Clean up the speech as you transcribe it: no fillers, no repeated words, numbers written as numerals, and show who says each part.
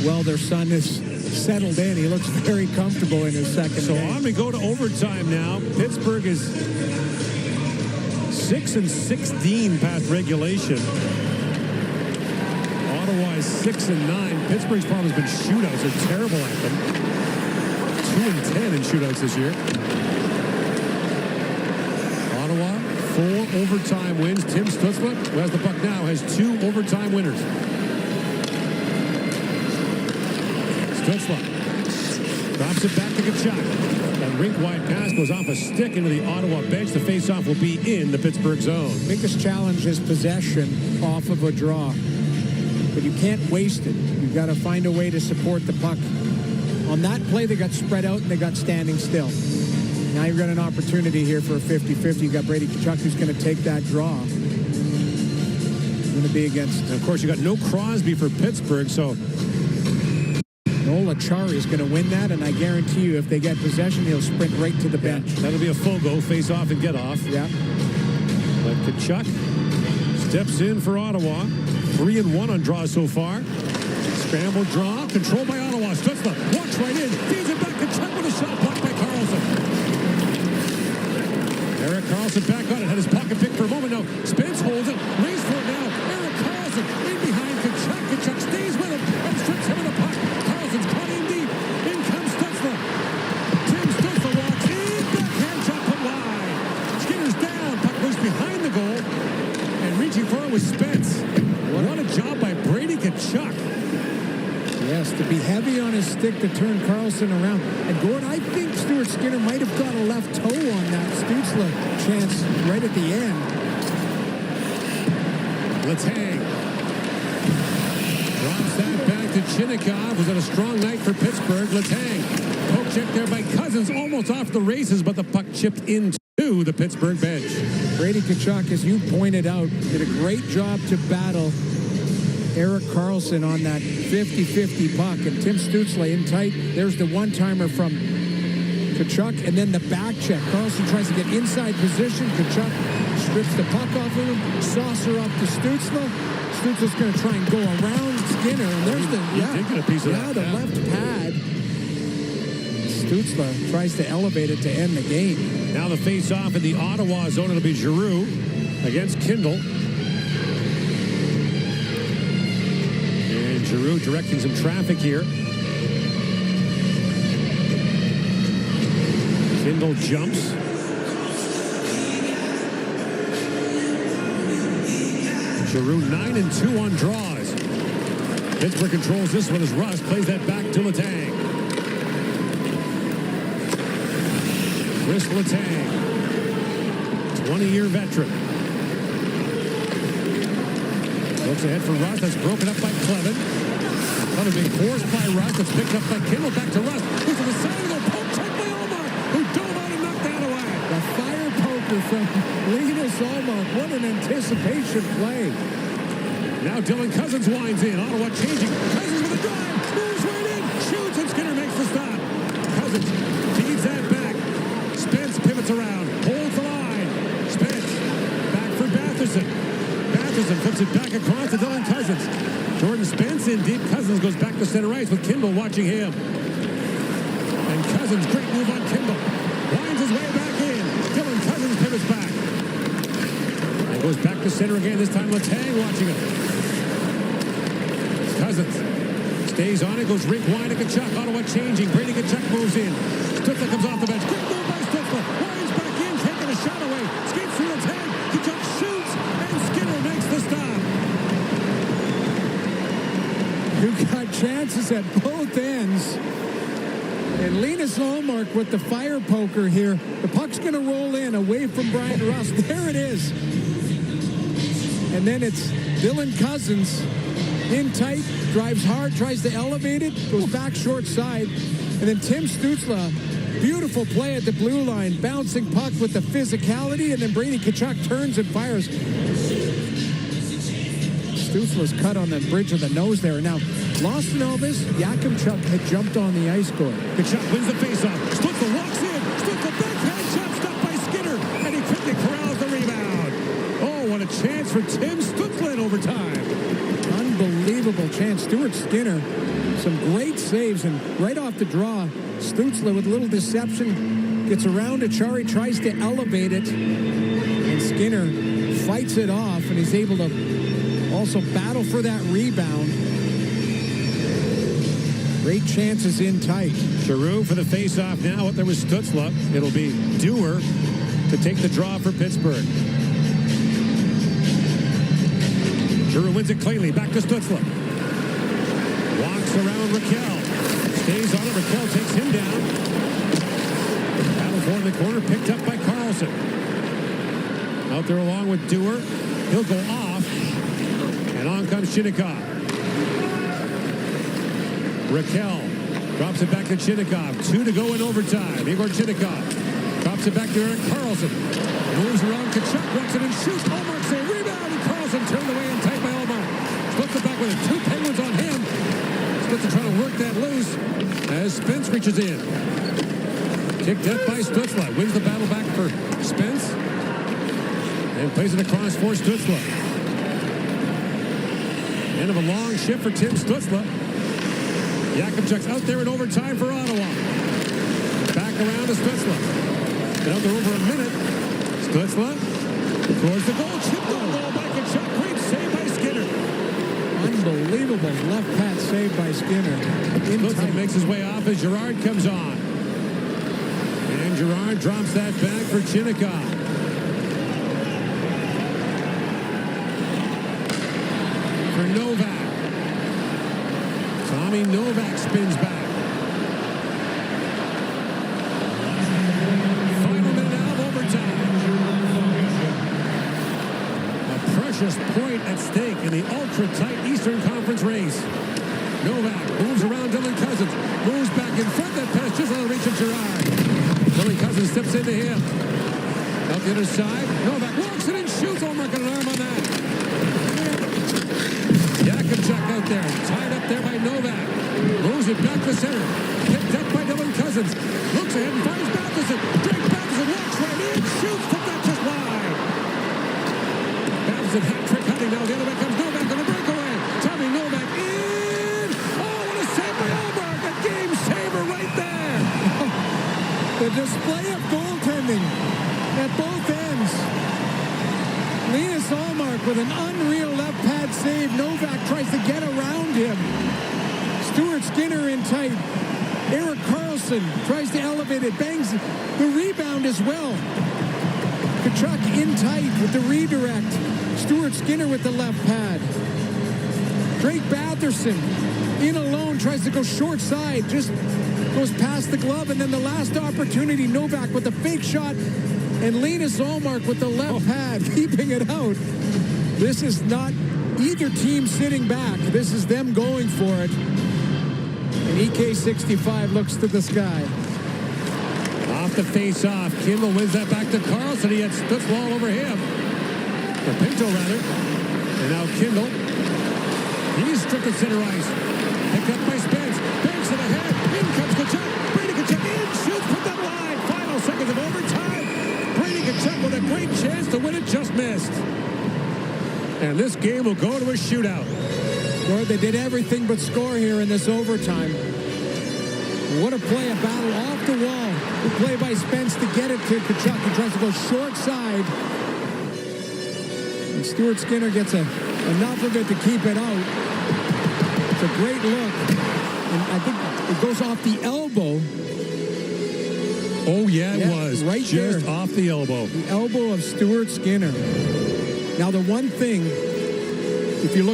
Speaker 1: well their son is settled in. He looks very comfortable in his second
Speaker 2: So
Speaker 1: game.
Speaker 2: on we go to overtime now. Pittsburgh is 6-16 past regulation. Ottawa is 6-9. Pittsburgh's problem has been shootouts. They're terrible at them. 2-10 in shootouts this year. Ottawa, 4 overtime wins. Tim Stützle, who has the puck now, has 2 overtime winners. Stützle drops it back to Tkachuk. That rink-wide pass goes off a stick into the Ottawa bench. The face-off will be in the Pittsburgh zone.
Speaker 1: Biggest challenge is possession off of a draw. But you can't waste it. You've got to find a way to support the puck. On that play, they got spread out and they got standing still. Now you've got an opportunity here for a 50-50. You've got Brady Tkachuk who's going to take that draw. It's going to be against...
Speaker 2: And of course, you got no Crosby for Pittsburgh, so...
Speaker 1: Nola Chari is going to win that, and I guarantee you if they get possession, he'll sprint right to the bench.
Speaker 2: That'll be a full go, face off and get off.
Speaker 1: Yeah.
Speaker 2: But Tkachuk steps in for Ottawa. 3-1 on draws so far. Scramble draw, controlled by Ottawa. Stützle walks right in, feeds it back. Tkachuk with a shot blocked by Carlson. Erik Karlsson back on it, had his pocket pick for a moment. Now Spence holds it, race for it now. Erik Karlsson in behind Tkachuk. Tkachuk stays with him and strips him in the puck. Carlson's caught in deep. In comes Stützle. Tim Stützle walks in, backhand shot put wide. Skinner's down, puck goes behind the goal, and reaching for it was Spence. What a job by Brady Tkachuk.
Speaker 1: Yes, to be heavy on his stick to turn Carlson around. And Gordon, I think Stuart Skinner might have got a left toe on that Stützle chance right at the end.
Speaker 2: Letang drops that back to Chinnikov. Was it a strong night for Pittsburgh? Letang, poke check there by Cousins, almost off the races, but the puck chipped into the Pittsburgh bench.
Speaker 1: Brady Tkachuk, as you pointed out, did a great job to battle Erik Karlsson on that 50-50 puck. And Tim Stützle in tight. There's the one-timer from Tkachuk, and then the back check. Karlsson tries to get inside position. Tkachuk strips the puck off of him. Saucer up to Stützle. Stützle's going to try and go around Skinner. And there's the
Speaker 2: a piece of that.
Speaker 1: The left pad. Stützle tries to elevate it to end the game.
Speaker 2: Now the face-off in the Ottawa zone. It'll be Giroux against Kindle. And Giroux directing some traffic here. Kindle jumps. Giroux 9-2 on draws. Pittsburgh controls this one as Russ plays that back to Letang. Chris Letang, 20-year veteran. Looks ahead for Russ. That's broken up by Clevin. Clevin being forced by Russ. That's picked up by Kindle. Back to Russ. Who's to the side of the poke check by Omar, who dove out and knocked that away.
Speaker 1: The fire poker from Linus Ullmark. What an anticipation play.
Speaker 2: Now Dylan Cousins winds in. Ottawa changing. Cousins with a drive. Moves right in. Shoots, and Skinner makes the stop. Cousins feeds that back. Spence pivots around. Holds the line. Spence back for Batherson. Batherson flips it back across to Dylan Cousins. Jordan Spence in deep. Cousins goes back to center ice with Kindle watching him. And Cousins, great move on Kindle. Winds his way back in. Dylan Cousins pivots back. And goes back to center again. This time Letang watching him. Cousins stays on it, goes rink wide to Tkachuk. Ottawa changing. Brady Tkachuk moves in. Stützle comes off the bench. Great move by Stützle. Winds back in, taking a shot away. Skates through the tag. Tkachuk shoots, and Skinner makes the stop.
Speaker 1: You've got chances at both ends. And Linus Ullmark with the fire poker here. The puck's going to roll in away from Brian Russ. There it is. And then it's Dylan Cousins in tight, drives hard, tries to elevate it, goes back short side. And then Tim Stützle, beautiful play at the blue line, bouncing puck with the physicality, and then Brady Tkachuk turns and fires. Stützle's cut on the bridge of the nose there. Now, lost in all this, Yakimchuk had jumped on the ice score.
Speaker 2: Tkachuk wins the faceoff. Stützle walks in. Stützle backhand shot stopped by Skinner, and he quickly corrals the rebound. Oh, what a chance for Tim Stützle in overtime.
Speaker 1: Unbelievable unbelievable chance. Stuart Skinner, some great saves, and right off the draw, Stützle with a little deception gets around Achari, tries to elevate it, and Skinner fights it off, and he's able to also battle for that rebound. Great chances in tight.
Speaker 2: Giroux for the faceoff now. There was Stützle. It'll be Dewar to take the draw for Pittsburgh. Giroux wins it cleanly. Back to Stützle. Walks around Raquel. Stays on it. Raquel takes him down. Battle for in the corner. Picked up by Carlson. Out there along with Dewar. He'll go off. And on comes Chinnikov. Raquel drops it back to Chinnikov. 2 to go in overtime. Igor Chinnikov drops it back to Erik Karlsson. Moves around Tkachuk, walks it and shoots. Ullmark say rebound, and Karlsson turned away and tight by Ullmark. Splits it back with it. 2 Penguins on him. Splits trying to work that loose as Spence reaches in. Kicked up by Stützle. Wins the battle back for Spence. And plays it across for Stützle. End of a long shift for Tim Stützle. Jakubczyk's out there in overtime for Ottawa. Back around to Stützle. Been out there over a minute. Stützle towards the goal. Chipped on goal by Tkachuk. Great save by Skinner.
Speaker 1: Unbelievable left pad save by Skinner.
Speaker 2: Stützle makes his way off as Girard comes on. And Girard drops that back for Chinnikov. For Novak. Tommy Novak spins back. Final minute now of overtime. A precious point at stake in the ultra-tight Eastern Conference race. Novak moves around Dylan Cousins. Moves back in front. That pass just on the reach of Girard. Dylan Cousins steps into him. Out the other side. Novak walks it and shoots. Ullmark got an arm on that. Jakubczyk out there. Tied up there by Novak. Moves it back to center. Picked up by Dylan Cousins. Looks ahead and finds Batherson. Drake Batherson walks right in. Shoots. Put that just wide. Batherson hat-trick hunting now. The other way comes Novak on the breakaway. Tommy Novak in. Oh, what a save by Ullmark. A game saver right there.
Speaker 1: The display of goaltending at both ends. Linus Ullmark with an unreal left pad save. Novak tries to get around him. Stuart Skinner in tight. Erik Karlsson tries to elevate it. Bangs the rebound as well. Tkachuk in tight with the redirect. Stuart Skinner with the left pad. Drake Batherson in alone. Tries to go short side. Just goes past the glove. And then the last opportunity, Novak with the fake shot. And Linus Ullmark with the left pad, keeping it out. This is not either team sitting back. This is them going for it. And EK65 looks to the sky.
Speaker 2: Off the face-off. Kimball wins that back to Karlsson. He had Stützle all over him. Or Pinto, rather. And now Kindle. He's stripped at center ice. Picked up by Spence. Banks it ahead. In comes Tkachuk. Brady Tkachuk in. Shoots. Put that line. Final seconds of overtime. Brady Tkachuk with a great chance to win it. Just missed. And this game will go to a shootout.
Speaker 1: Lord, they did everything but score here in this overtime. What a play, a battle off the wall. The play by Spence to get it to Tkachuk. He tries to go short side. And Stuart Skinner gets enough of it to keep it out. It's a great look. And I think it goes off the elbow.
Speaker 2: Oh, yeah, it was.
Speaker 1: Right
Speaker 2: just
Speaker 1: there.
Speaker 2: Off the elbow.
Speaker 1: The elbow of Stuart Skinner. Now, the one thing, if you look